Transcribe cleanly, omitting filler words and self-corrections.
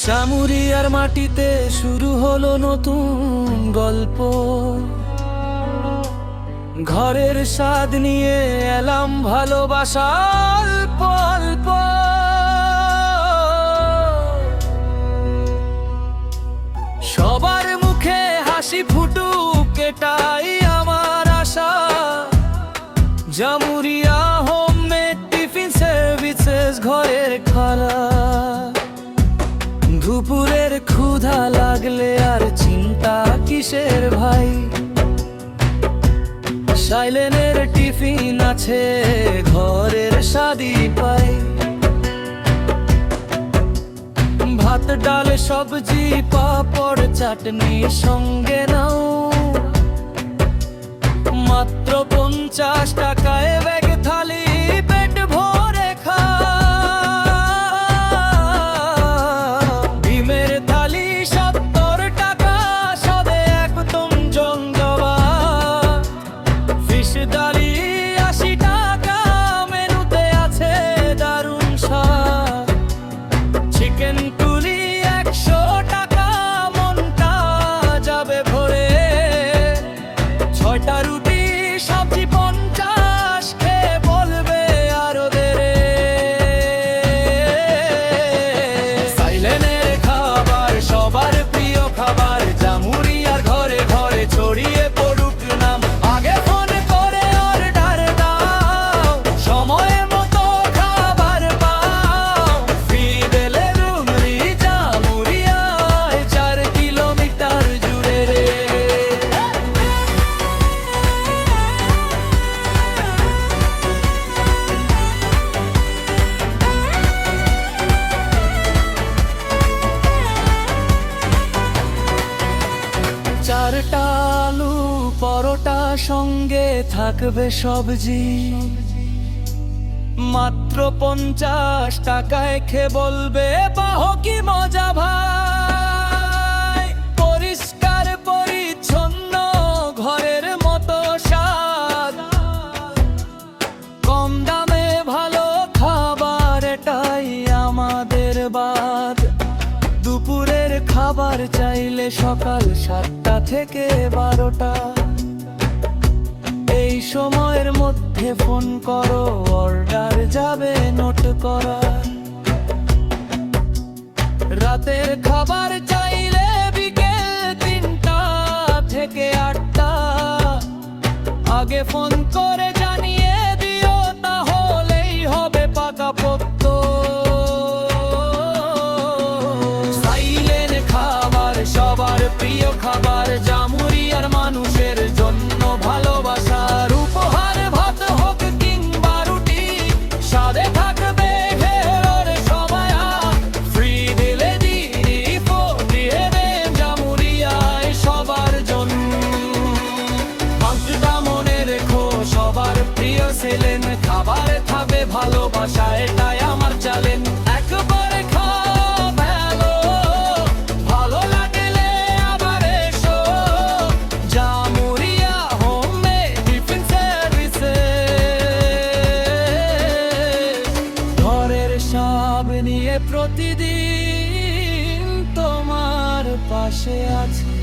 জামুরিয়ার মাটিতে শুরু হলো নতুন গল্প। ঘরের স্বাদ নিয়ে এলাম ভালোবাসার গল্প। সবার মুখে হাসি ফুটুক, এটাই আমার আশা। জামুরিয়া হোমমেড টিফিন সার্ভিসেস, ঘরের খালা। দুপুরের ক্ষুধা লাগলে আর চিন্তা কিসের ভাই, সাইলেনের টিফিন আছে, ঘরের স্বাদই পাই। ভাত ডাল সবজি পাপড় চাটনি সঙ্গে নাও, মাত্র 50 টাকায় ব্যাগ থালি পেট ভরে খা। ডিমের থালি 70 টাকা, স্বাদে একদম জমজমা। ফিশ ডালি 80 টাকা, মেনুতে আছে দারুণ স্বাদ। চিকেন তুলি 100 টাকা, মনটা যাবে ভরে। 6টা রুটি সবজি 50, খেয়ে বলবে আরো দেরে। সাইলেনের খাবার সবার প্রিয় খাবার, জামুরিয়ার ঘরে ঘরে ছড়িয়ে পড়ুক নাম। আগে ফোন করে অর্ডার দাও, সময় মতো খাবার পাও। ফ্রি ডেলিভারি জামুরিয়ায় 4 কিলোমিটার জুড়ে রে। 4টা আলু পরোটা, সঙ্গে থাকবে সবজি। মাত্র 50 টাকায় খেয়ে বলবে বাহ কি মজা ভাই। পরিষ্কার পরিচ্ছন্ন, ঘরের মতো স্বাদ। কম দামে ভালো খাবার, এটাই আমাদের বাদ। দুপুরের খাবার চাইলে সকাল 7টা থেকে 12টা। এই সময়ের মধ্যে ফোন করো, অর্ডার যাবে নোট করা। রাতের খাবার চাইলে বিকেল 3টা থেকে 8টা। আগে ফোন করে জানিয়ে দিও, তাহলেই হবে পাকাপোক্ত। সাইলেন খাবার সবার প্রিয় খাবার, জামুরিয়ার মানুষের জন্য ভালোবাসার উপহার। ভাত হোক কিংবা রুটি, স্বাদে থাকবে ঘেরোর সময়। ফ্রি ডেলিভারি দিয়ে দেন জামুরিয়ায় সবার জন্য। পাঁচটা মনে রেখো, সবার প্রিয় ছিলেন খাবার থাকবে ভালোবাসা, এটাই আমার চ্যালেঞ্জ। একবারে খাও ভালো, ভালো লাগলে আবার এসো। জামুরিয়া হোমমেড টিফিন সার্ভিসেস, ঘরের সব নিয়ে প্রতিদিন তোমার পাশে আছে।